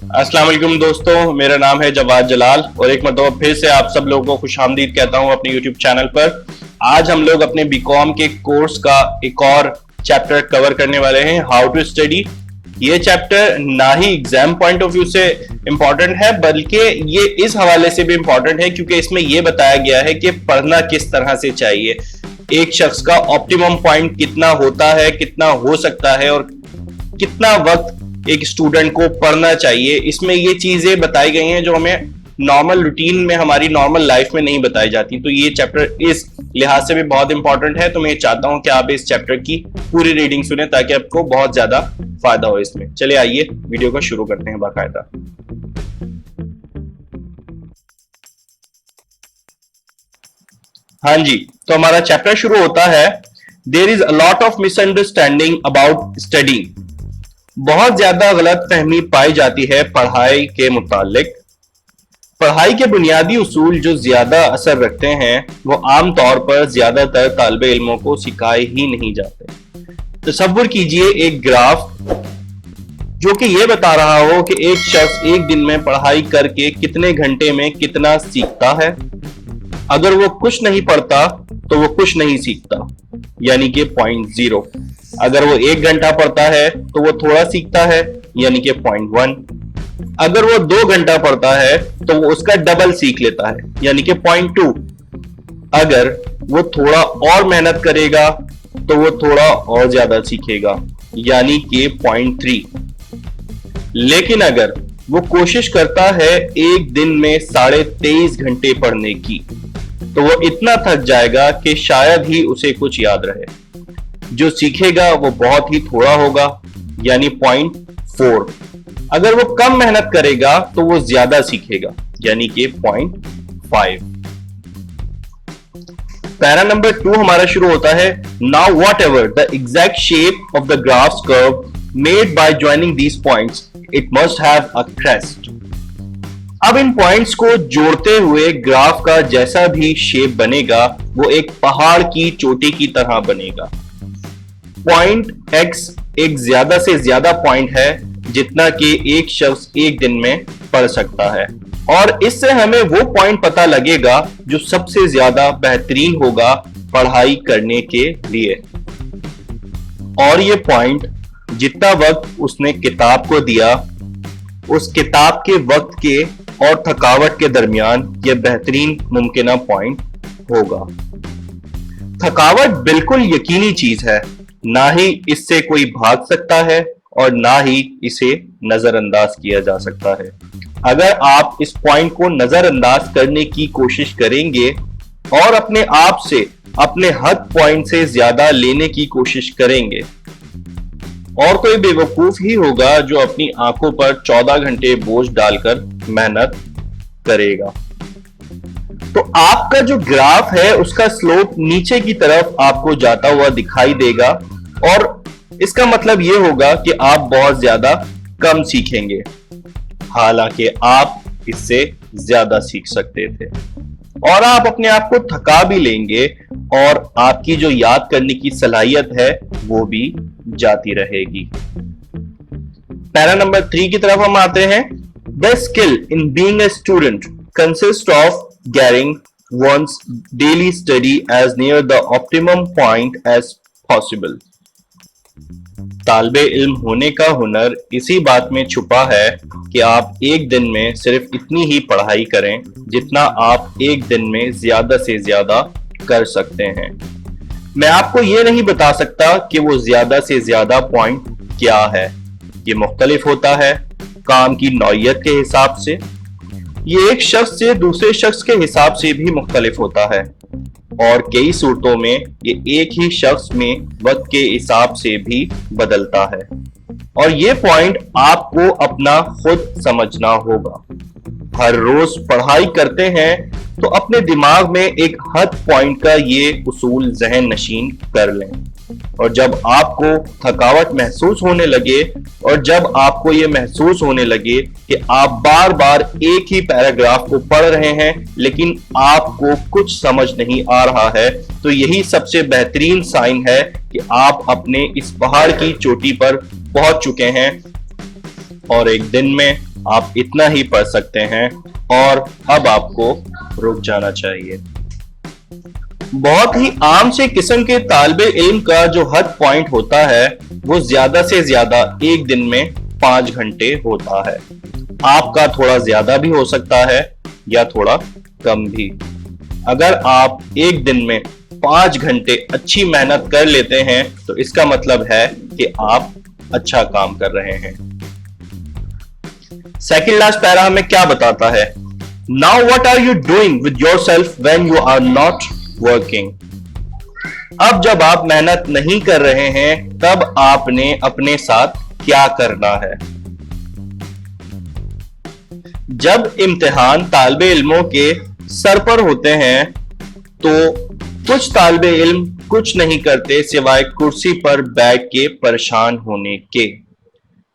अस्सलाम वालेकुम दोस्तों, मेरा नाम है जवाद जलाल और एक मरतबा फिर से आप सब लोगों को खुशामदीद कहता हूं अपने यूट्यूब चैनल पर। आज हम लोग अपने बीकॉम के कोर्स का एक और चैप्टर कवर करने वाले हैं, हाउ टू स्टडी। ये चैप्टर ना ही एग्जाम पॉइंट ऑफ व्यू से इंपॉर्टेंट है बल्कि ये इस हवाले से भी इंपॉर्टेंट है क्योंकि इसमें यह बताया गया है कि पढ़ना किस तरह से चाहिए, एक शख्स का ऑप्टिमम पॉइंट कितना होता है, कितना हो सकता है और कितना वक्त एक स्टूडेंट को पढ़ना चाहिए। इसमें ये चीजें बताई गई हैं जो हमें नॉर्मल रूटीन में, हमारी नॉर्मल लाइफ में नहीं बताई जाती। तो ये चैप्टर इस लिहाज से भी बहुत इंपॉर्टेंट है। तो मैं चाहता हूं कि आप इस चैप्टर की पूरी रीडिंग सुने ताकि आपको बहुत ज्यादा फायदा हो इसमें। चलिए आइए वीडियो को शुरू करते हैं बाकायदा। हाँ जी, तो हमारा चैप्टर शुरू होता है, there is a lot of misunderstanding about studying. बहुत ज्यादा गलत फहमी पाई जाती है पढ़ाई के मुतालिक। पढ़ाई के बुनियादी उसूल जो ज्यादा असर रखते हैं वो आमतौर पर ज्यादातर तालिबे इल्मों को सिखाए ही नहीं जाते। तसव्वुर कीजिए एक ग्राफ जो कि ये बता रहा हो कि एक शख्स एक दिन में पढ़ाई करके कितने घंटे में कितना सीखता है। अगर वो कुछ नहीं पढ़ता तो वो कुछ नहीं सीखता, यानी कि 0.0। अगर वो 1 घंटा पढ़ता है तो वो थोड़ा सीखता है, यानी कि 0.1। अगर वो 2 घंटा पढ़ता है तो वो उसका डबल सीख लेता है, यानी कि 0.2। अगर वो थोड़ा और मेहनत करेगा तो वो थोड़ा और ज्यादा सीखेगा, यानी कि 0.3। लेकिन अगर वो कोशिश करता है एक दिन में 23.5 घंटे पढ़ने की तो वो इतना थक जाएगा कि शायद ही उसे कुछ याद रहे। जो सीखेगा वो बहुत ही थोड़ा होगा, यानी 0.4। अगर वो कम मेहनत करेगा तो वो ज्यादा सीखेगा, यानी कि 0.5। पैरा नंबर 2 हमारा शुरू होता है, now what ever the exact shape of the graphs curve made by joining these points it must have a crest. अब इन पॉइंट्स को जोड़ते हुए ग्राफ का जैसा भी शेप बनेगा वो एक पहाड़ की चोटी की तरह बनेगा। पॉइंट x एक ज्यादा से ज्यादा पॉइंट है जितना कि एक शख्स एक दिन में पढ़ सकता है, और इससे हमें वो पॉइंट पता लगेगा जो सबसे ज्यादा बेहतरीन होगा पढ़ाई करने के लिए। और ये पॉइंट जितना वक्त उसने किताब को दिया, उस किताब के वक्त के और थकावट के दरमियान यह बेहतरीन मुमकिना पॉइंट होगा। थकावट बिल्कुल यकीनी चीज है, ना ही इससे कोई भाग सकता है और ना ही इसे नजरअंदाज किया जा सकता है। अगर आप इस पॉइंट को नजरअंदाज करने की कोशिश करेंगे और अपने आप से अपने हद पॉइंट से ज्यादा लेने की कोशिश करेंगे, और कोई बेवकूफ ही होगा जो अपनी आंखों पर 14 घंटे बोझ डालकर मेहनत करेगा। तो आपका जो ग्राफ है उसका स्लोप नीचे की तरफ आपको जाता हुआ दिखाई देगा, और इसका मतलब यह होगा कि आप बहुत ज्यादा कम सीखेंगे, हालांकि आप इससे ज्यादा सीख सकते थे, और आप अपने आप को थका भी लेंगे और आपकी जो याद करने की सलाहियत है वो भी जाती रहेगी। पैरा नंबर 3 की तरफ हम आते हैं, the skill in being a student consist of getting one's daily study as near the optimum point as possible। तालिबे इल्म होने का हुनर इसी बात में छुपा है कि आप एक दिन में सिर्फ इतनी ही पढ़ाई करें जितना आप एक दिन में ज्यादा से ज्यादा कर सकते हैं। मैं आपको यह नहीं बता सकता कि वो ज्यादा से ज्यादा पॉइंट क्या है, ये मुख्तलिफ होता है काम की नौइयत के हिसाब से, ये एक शख्स से दूसरे शख्स के हिसाब से भी मुख्तलिफ होता है, और कई सूरतों में ये एक ही शख्स में वक्त के हिसाब से भी बदलता है, और ये पॉइंट आपको अपना खुद समझना होगा। हर रोज पढ़ाई करते हैं तो अपने दिमाग में एक हद पॉइंट का ये उसूल जहन नशीन कर लें, और जब आपको थकावट महसूस होने लगे और जब आपको ये महसूस होने लगे कि आप बार बार एक ही पैराग्राफ को पढ़ रहे हैं लेकिन आपको कुछ समझ नहीं आ रहा है, तो यही सबसे बेहतरीन साइन है कि आप अपने इस पहाड़ की चोटी पर पहुंच चुके हैं और एक दिन में आप इतना ही पढ़ सकते हैं और अब आपको रुक जाना चाहिए। बहुत ही आम से किस्म के तालिबे इल्म का जो हद पॉइंट होता है वो ज्यादा से ज्यादा एक दिन में 5 घंटे होता है। आपका थोड़ा ज्यादा भी हो सकता है या थोड़ा कम भी। अगर आप एक दिन में 5 घंटे अच्छी मेहनत कर लेते हैं तो इसका मतलब है कि आप अच्छा काम कर रहे हैं। सेकंड लास्ट पैरा हमें क्या बताता है? Now what are you doing with yourself when you are not working? अब जब आप मेहनत नहीं कर रहे हैं तब आपने अपने साथ क्या करना है? जब इम्तिहान तालिबे इल्मों के सर पर होते हैं तो कुछ तालिबे इल्म कुछ नहीं करते सिवाय कुर्सी पर बैठ के परेशान होने के।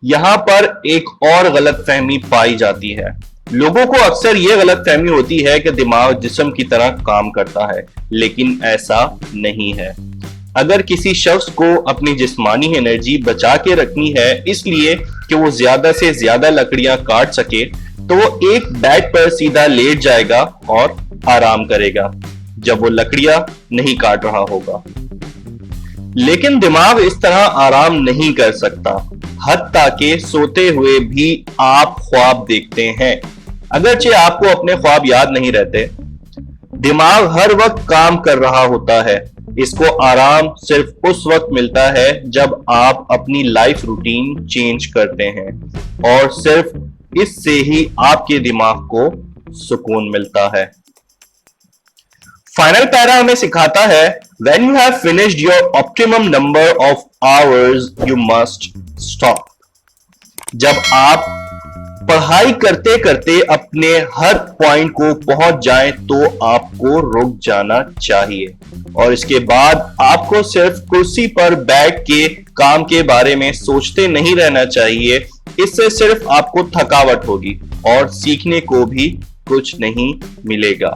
यहां पर एक और गलतफहमी पाई जाती है। लोगों को अक्सर यह गलतफहमी होती है कि दिमाग जिस्म की तरह काम करता है, लेकिन ऐसा नहीं है। अगर किसी शख्स को अपनी जिस्मानी एनर्जी बचा के रखनी है इसलिए कि वो ज्यादा से ज्यादा लकड़ियां काट सके तो वो एक बेड पर सीधा लेट जाएगा और आराम करेगा जब वो लकड़ियां नहीं काट रहा होगा। लेकिन दिमाग इस तरह आराम नहीं कर सकता। हत्ता के सोते हुए भी आप ख्वाब देखते हैं। अगरचे आपको अपने ख्वाब याद नहीं रहते, दिमाग हर वक्त काम कर रहा होता है। इसको आराम सिर्फ उस वक्त मिलता है जब आप अपनी लाइफ रूटीन चेंज करते हैं और सिर्फ इससे ही आपके दिमाग को सुकून मिलता है। फाइनल पैरा हमें सिखाता है when you have finished your optimum number of hours you must stop। जब आप पढ़ाई करते करते अपने हर पॉइंट को पहुंच जाएं तो आपको रुक जाना चाहिए और इसके बाद आपको सिर्फ कुर्सी पर बैठ के काम के बारे में सोचते नहीं रहना चाहिए। इससे सिर्फ आपको थकावट होगी और सीखने को भी कुछ नहीं मिलेगा।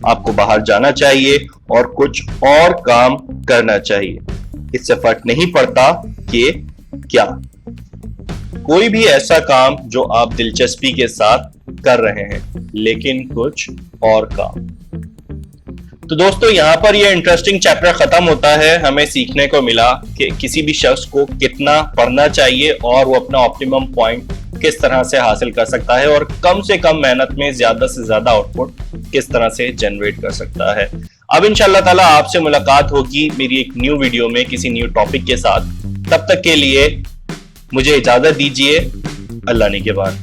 आपको बाहर जाना चाहिए और कुछ और काम करना चाहिए। इससे फर्क नहीं पड़ता कि क्या, कोई भी ऐसा काम जो आप दिलचस्पी के साथ कर रहे हैं, लेकिन कुछ और काम। तो दोस्तों यहाँ पर ये इंटरेस्टिंग चैप्टर खत्म होता है। हमें सीखने को मिला कि किसी भी शख्स को कितना पढ़ना चाहिए और वो अपना ऑप्टिमम पॉइंट किस तरह से हासिल कर सकता है और कम से कम मेहनत में ज्यादा से ज्यादा आउटपुट किस तरह से जनरेट कर सकता है। अब इंशाअल्लाह ताला आपसे मुलाकात होगी मेरी एक न्यू वीडियो में किसी न्यू टॉपिक के साथ। तब तक के लिए मुझे इजाजत दीजिए। अल्लाह ने के बाद।